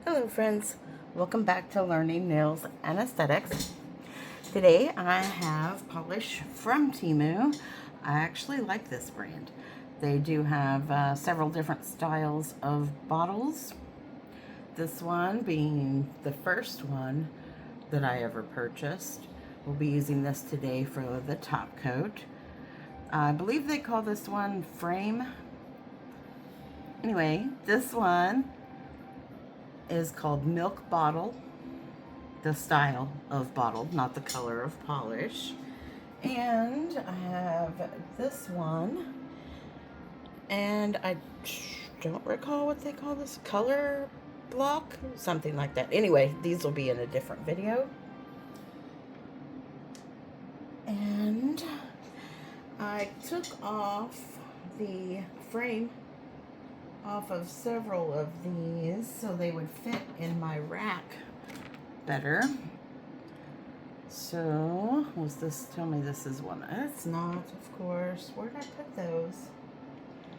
Hello friends, welcome back to Learning Nails and Aesthetics. Today I have polish from TEMU. I actually like this brand. They do have several different styles of bottles. This one being the first one that I ever purchased. We'll be using this today for the top coat. I believe they call this one Frame. Anyway, this one is called Milk Bottle, the style of bottle, not the color of polish. And I have this one, and I don't recall what they call this, color block, something like that. Anyway, these will be in a different video. And I took off the frame off of several of these so they would fit in my rack better. So, was this, tell me this is one. It's not, of course. Where did I put those?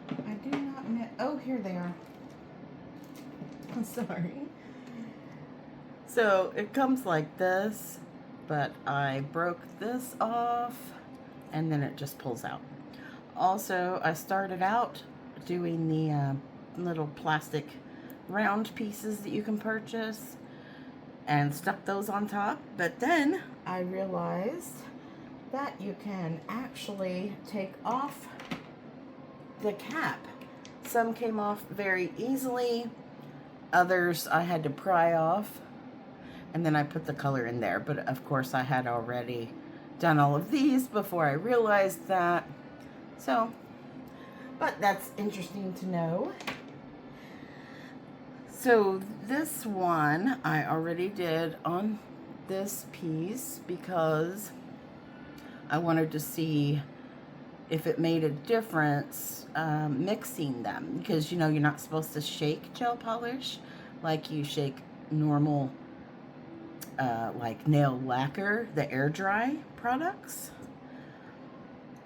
I do not know. Oh, here they are. I'm sorry. So, it comes like this, but I broke this off and then it just pulls out. Also, I started out doing the little plastic round pieces that you can purchase and stuck those on top, but then I realized that you can actually take off the cap. Some came off very easily, others I had to pry off, and then I put the color in there. But of course I had already done all of these before I realized that. So, but that's interesting to know. So this one I already did on this piece because I wanted to see if it made a difference mixing them, because you know you're not supposed to shake gel polish like you shake normal like nail lacquer, the air dry products.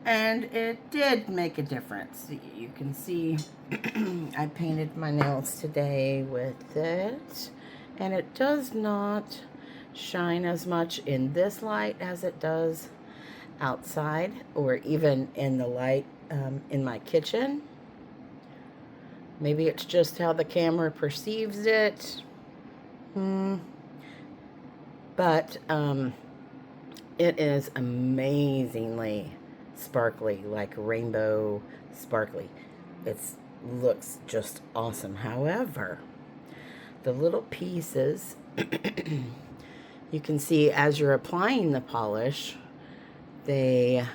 And it did make a difference. You can see I painted my nails today with it, and it does not shine as much in this light as it does outside, or even in the light in my kitchen. Maybe it's just how the camera perceives it. But it is amazingly sparkly, like rainbow sparkly. It looks just awesome. However, the little pieces, you can see as you're applying the polish, you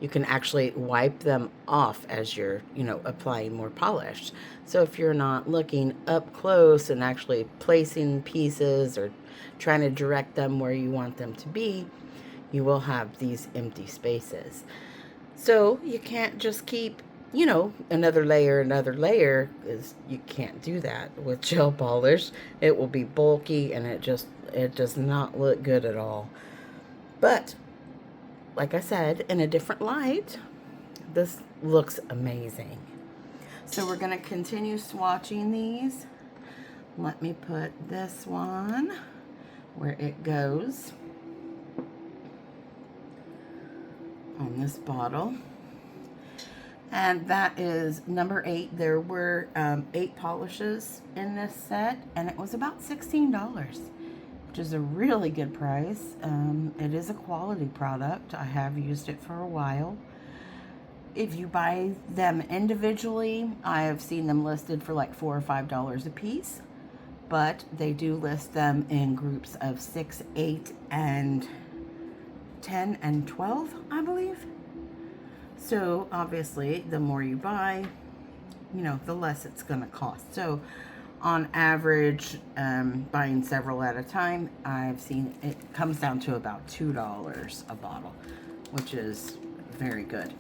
can actually wipe them off as you're, applying more polish. So if you're not looking up close and actually placing pieces or trying to direct them where you want them to be, you will have these empty spaces. So you can't just keep, another layer, because you can't do that with gel polish. It will be bulky and it does not look good at all. But like I said, in a different light, this looks amazing. So we're going to continue swatching these. Let me put this one where it goes on this bottle. And that is number 8. There were 8 polishes in this set, and it was about $16, which is a really good price. It is a quality product. I have used it for a while. If you buy them individually, I have seen them listed for like $4 or $5 a piece, but they do list them in groups of 6, 8, and 10 and 12, I believe. So obviously the more you buy, the less it's going to cost. So on average, buying several at a time, I've seen it comes down to about $2 a bottle, which is very good.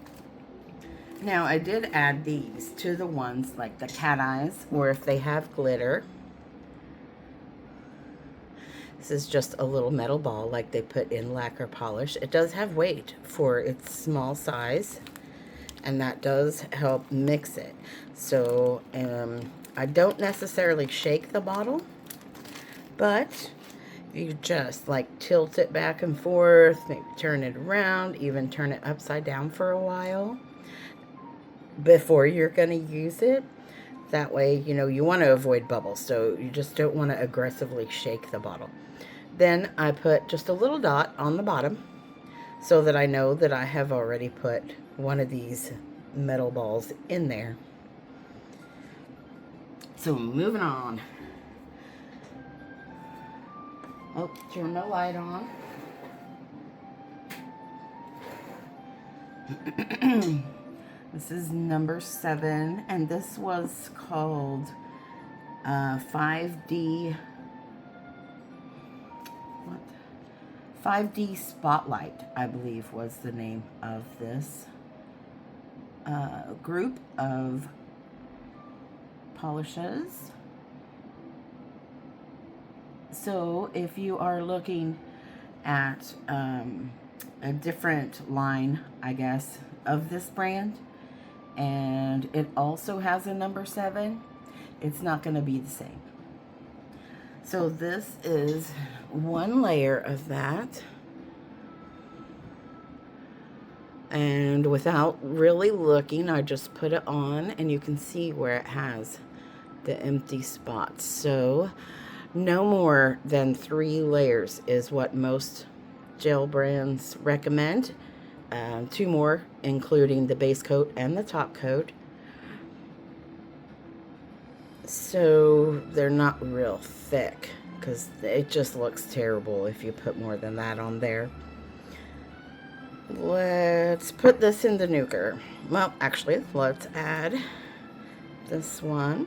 Now I did add these to the ones like the cat eyes, or if they have glitter. This is just a little metal ball like they put in lacquer polish. It does have weight for its small size, and that does help mix it. So I don't necessarily shake the bottle. But you just like tilt it back and forth, maybe turn it around, even turn it upside down for a while before you're going to use it. That way, you know, you want to avoid bubbles, so you just don't want to aggressively shake the bottle. Then I put just a little dot on the bottom so that I know that I have already put one of these metal balls in there. So moving on. Oh, turn the light on. This is number 7, and this was called 5D. What? 5D Spotlight, I believe, was the name of this group of polishes. So if you are looking at a different line, I guess, of this brand, and it also has a number 7, it's not going to be the same. So this is one layer of that. And without really looking, I just put it on, and you can see where it has the empty spots. So no more than 3 layers is what most gel brands recommend. 2 more, including the base coat and the top coat. So they're not real thick, because it just looks terrible if you put more than that on there. Let's put this in the nuker. Well, actually, let's add this one.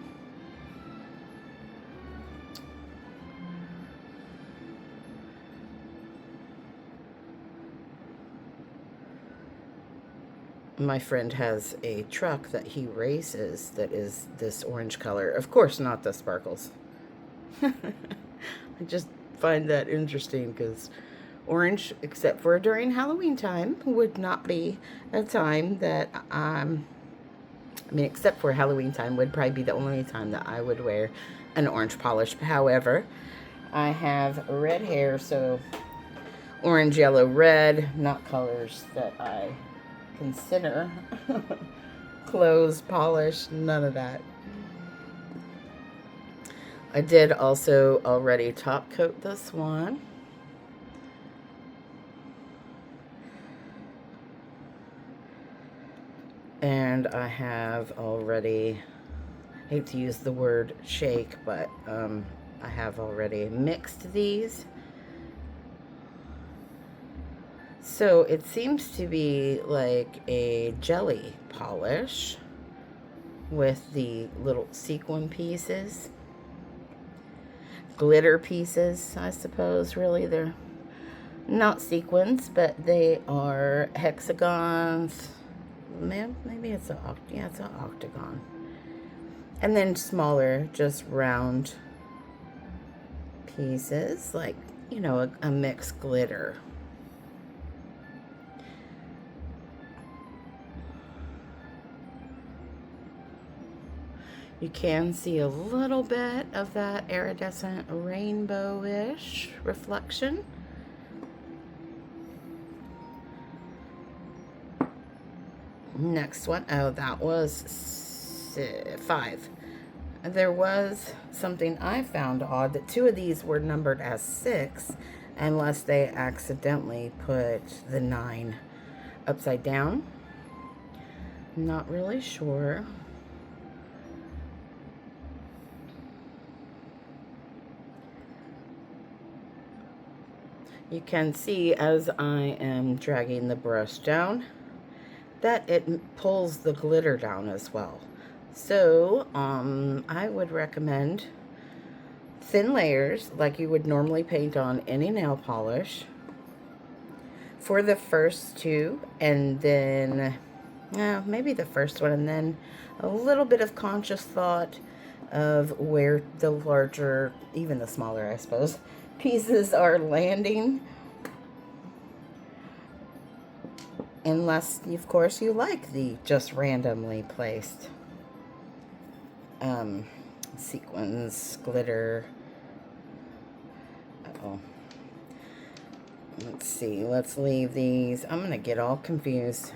My friend has a truck that he races that is this orange color. Of course, not the sparkles. I just find that interesting because orange, except for during Halloween time, would not be a time that, except for Halloween time, would probably be the only time that I would wear an orange polish. However, I have red hair, so orange, yellow, red, not colors that I consider clothes, polish, none of that. I did also already top coat this one. And I have already, I hate to use the word shake, but I have already mixed these. So it seems to be like a jelly polish with the little sequin pieces. Glitter pieces, I suppose, really. They're not sequins, but they are hexagons. Maybe it's it's an octagon. And then smaller, just round pieces, like, you know, a mixed glitter. You can see a little bit of that iridescent rainbow-ish reflection. Next one, oh, that was 5. There was something I found odd, that 2 of these were numbered as 6, unless they accidentally put the 9 upside down. Not really sure. You can see as I am dragging the brush down that it pulls the glitter down as well. So I would recommend thin layers like you would normally paint on any nail polish for the first 2, and then maybe the first one, and then a little bit of conscious thought of where the larger, even the smaller, I suppose, pieces are landing. Unless, of course, you like the just randomly placed sequins, glitter. beautiful. Let's see. Let's leave these. I'm going to get all confused.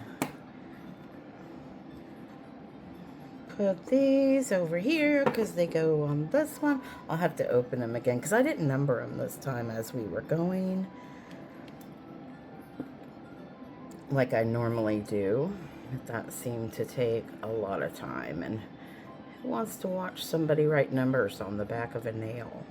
Put these over here because they go on this one. I'll have to open them again because I didn't number them this time as we were going, like I normally do. That seemed to take a lot of time, and who wants to watch somebody write numbers on the back of a nail?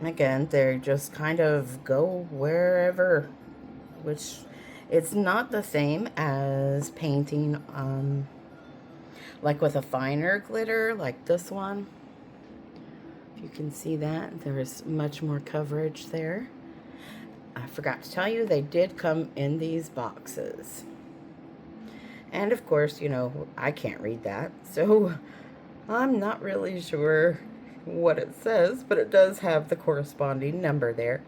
Again, they just kind of go wherever, which it's not the same as painting, like with a finer glitter, like this one. If you can see that, there's much more coverage there. I forgot to tell you, they did come in these boxes. And of course, you know, I can't read that, so I'm not really sure what it says, but it does have the corresponding number there.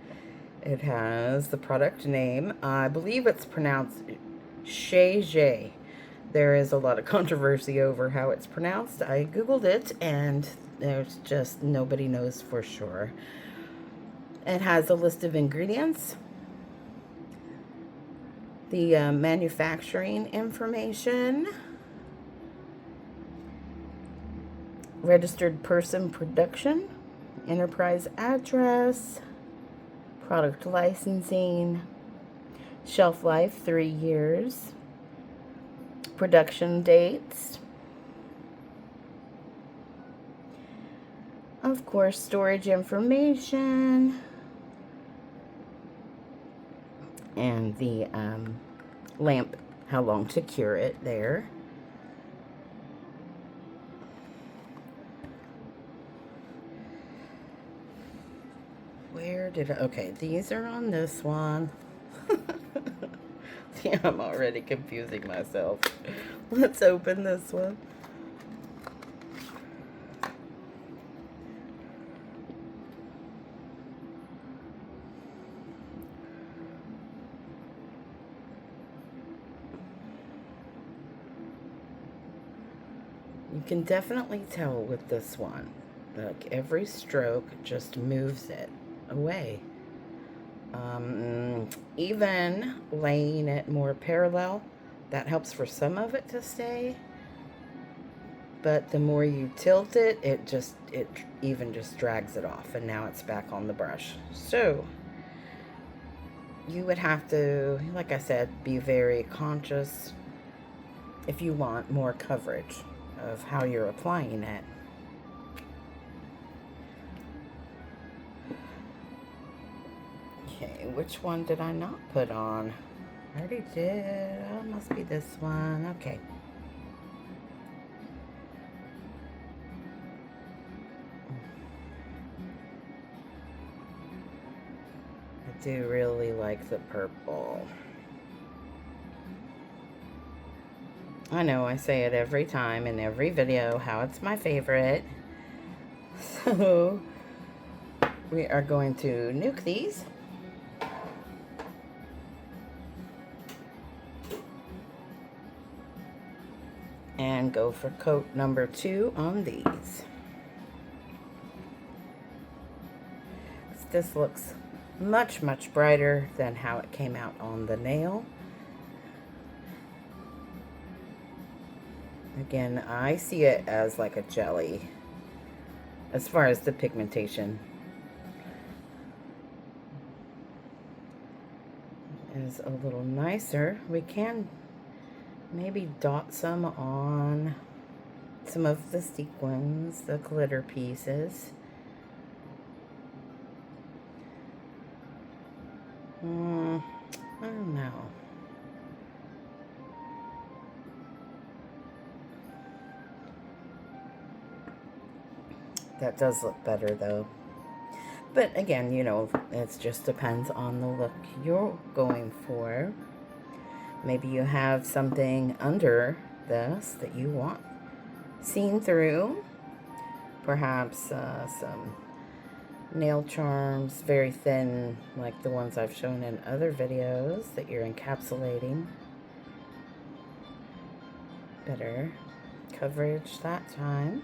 It has the product name. I believe it's pronounced Xeijayi. There is a lot of controversy over how it's pronounced. I Googled it, and there's just nobody knows for sure. It has a list of ingredients, the manufacturing information, registered person production, enterprise address, product licensing, shelf life 3 years, production dates, of course storage information, and the lamp, how long to cure it there. Where did I, okay, these are on this one. Yeah, I'm already confusing myself. Let's open this one. You can definitely tell with this one, like every stroke just moves it away. Even laying it more parallel, that helps for some of it to stay. But the more you tilt it, it even just drags it off, and now it's back on the brush. So you would have to, like I said, be very conscious if you want more coverage of how you're applying it. Okay, which one did I not put on? I already did. Oh, it must be this one. Okay. I do really like the purple. I know I say it every time in every video how it's my favorite. So we are going to nuke these. And go for coat number 2 on these. This looks much, much brighter than how it came out on the nail. Again, I see it as like a jelly as far as the pigmentation is a little nicer. We can maybe dot some on some of the sequins, the glitter pieces. I don't know. That does look better though. But again, you know, it just depends on the look you're going for. Maybe you have something under this that you want seen through. Perhaps some nail charms, very thin, like the ones I've shown in other videos that you're encapsulating better. coverage that time.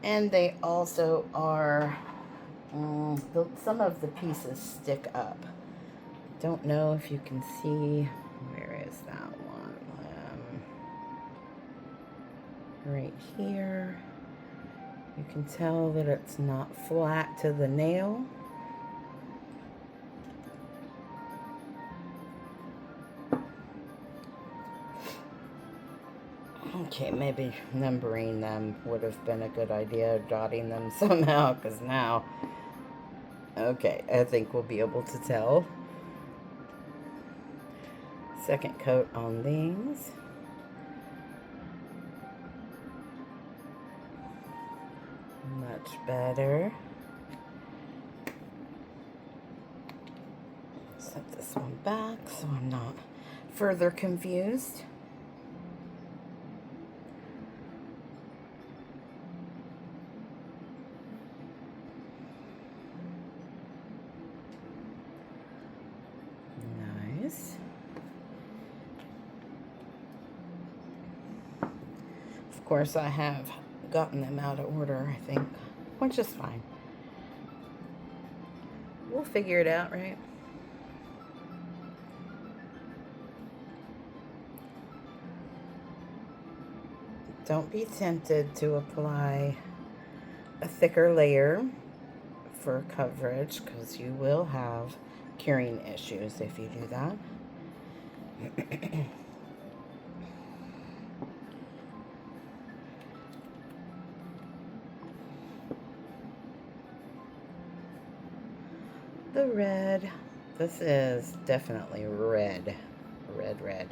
And they also are, some of the pieces stick up. Don't know if you can see, where is that one? Right here. You can tell that it's not flat to the nail. Okay, maybe numbering them would have been a good idea, dotting them somehow, because now, okay, I think we'll be able to tell. Second coat on these. Much better. Set this one back so I'm not further confused. Nice. Of course, I have gotten them out of order, I think, which is fine. We'll figure it out, right? Don't be tempted to apply a thicker layer for coverage, because you will have curing issues if you do that. The red. This is definitely red. Red.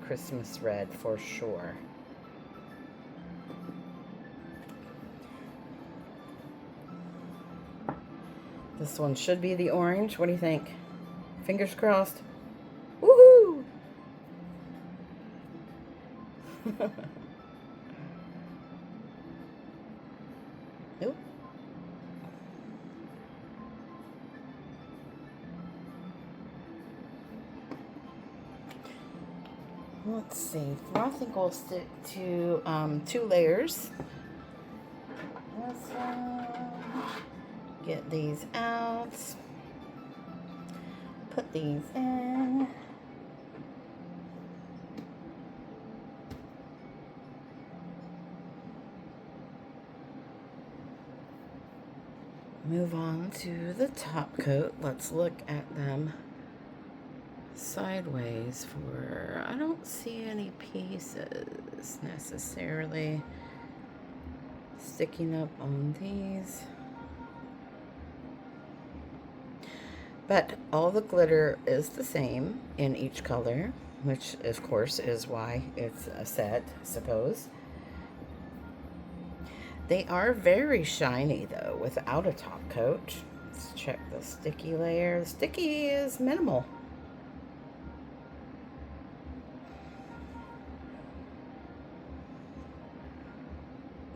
Christmas red for sure. This one should be the orange. What do you think? Fingers crossed. Woohoo! Nope. Let's see. I think we'll stick to 2 layers. This one. Get these out. Put these in. Move on to the top coat. Let's look at them sideways for, I don't see any pieces necessarily sticking up on these. But all the glitter is the same in each color, which of course is why it's a set, I suppose. They are very shiny though, without a top coat. Let's check the sticky layer. The sticky is minimal.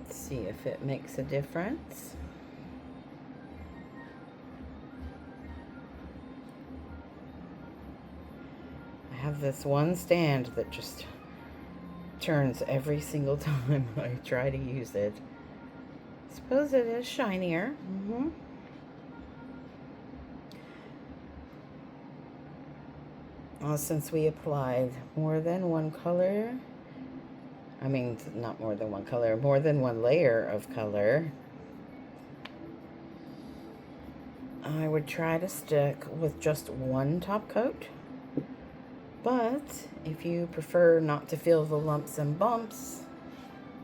Let's see if it makes a difference. I have this one stand that just turns every single time I try to use it. Suppose it is shinier. Well, since we applied more than one color, I mean, not more than one color, more than one layer of color, I would try to stick with just one top coat. But if you prefer not to feel the lumps and bumps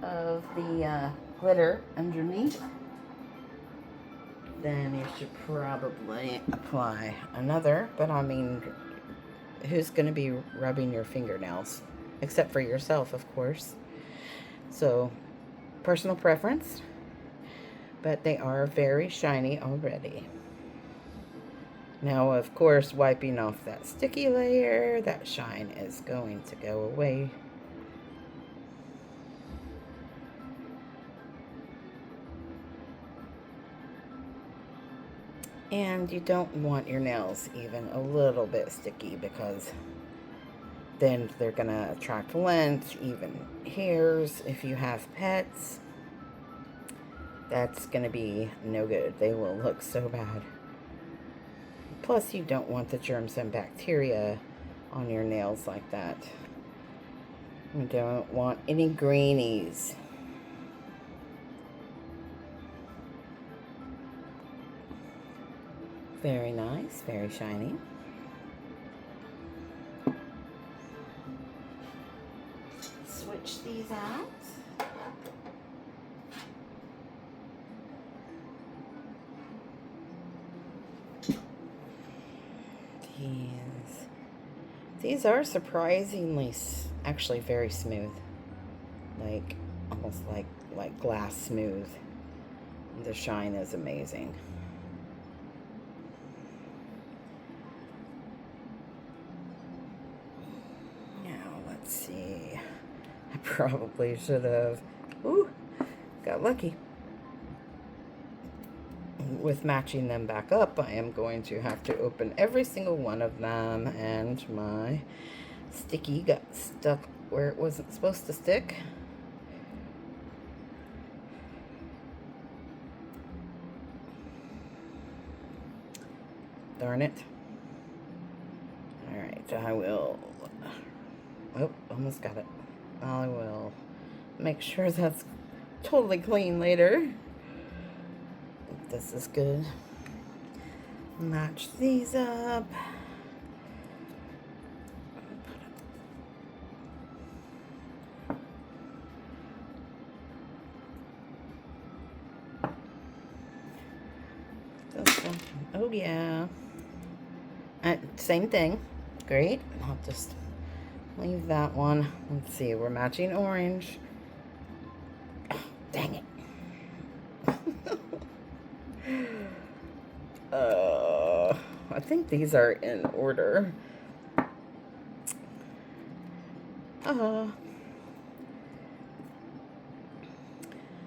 of the glitter underneath, then you should probably apply another. But I mean, who's going to be rubbing your fingernails? Except for yourself, of course. So, personal preference. But they are very shiny already. Now, of course, wiping off that sticky layer, that shine is going to go away. And you don't want your nails even a little bit sticky, because then they're going to attract lint, even hairs. If you have pets, that's going to be no good. They will look so bad. Plus, you don't want the germs and bacteria on your nails like that. You don't want any greenies. Very nice, very shiny. Switch these out. These are surprisingly, actually very smooth. Like, almost like glass smooth. The shine is amazing. Now, let's see. I probably should have, got lucky. With matching them back up, I am going to have to open every single one of them, and my sticky got stuck where it wasn't supposed to stick. Darn it. Alright, I will, almost got it. I will make sure that's totally clean later. This is good. Match these up. This one. Oh yeah. Same thing. Great. I'll just leave that one. Let's see. We're matching orange. Oh, dang it. I think these are in order.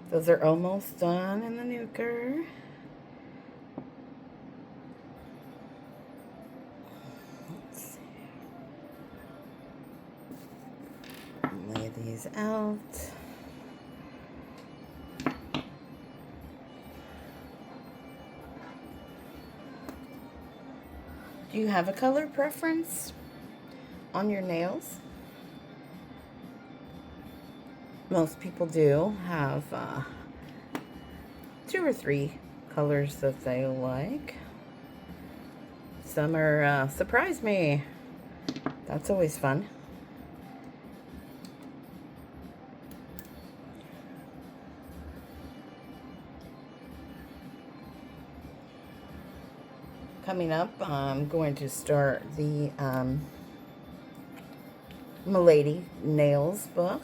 Those are almost done in the nuker. Let's see. Lay these out. Do you have a color preference on your nails? Most people do have 2 or 3 colors that they like. Some are surprise me. That's always fun. Coming up, I'm going to start the Milady Nails book.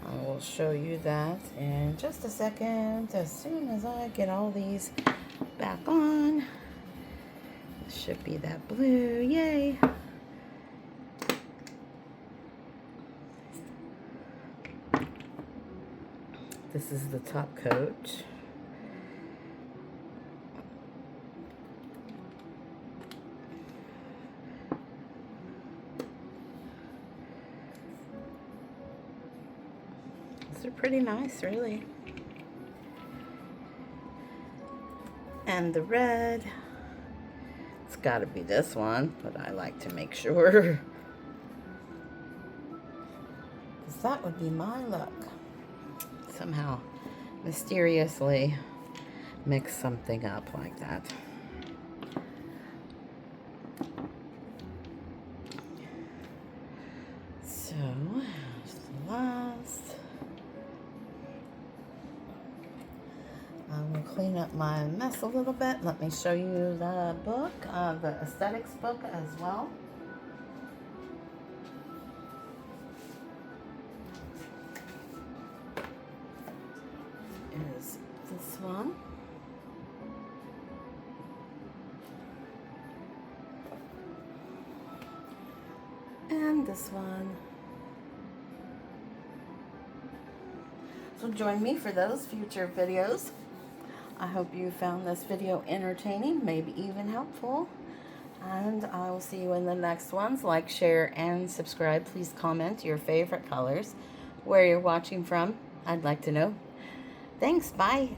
I will show you that in just a second, as soon as I get all these back on. It should be that blue, yay! This is the top coat. They're pretty nice, really. And the red, it's got to be this one, but I like to make sure, because that would be my luck. Somehow mysteriously mix something up like that. So, the last. I'm going to clean up my mess a little bit. Let me show you the book, the aesthetics book as well. Is this one. And this one. So join me for those future videos. I hope you found this video entertaining, maybe even helpful. And I will see you in the next ones. Like, share, and subscribe. Please comment your favorite colors, where you're watching from. I'd like to know. Thanks. Bye.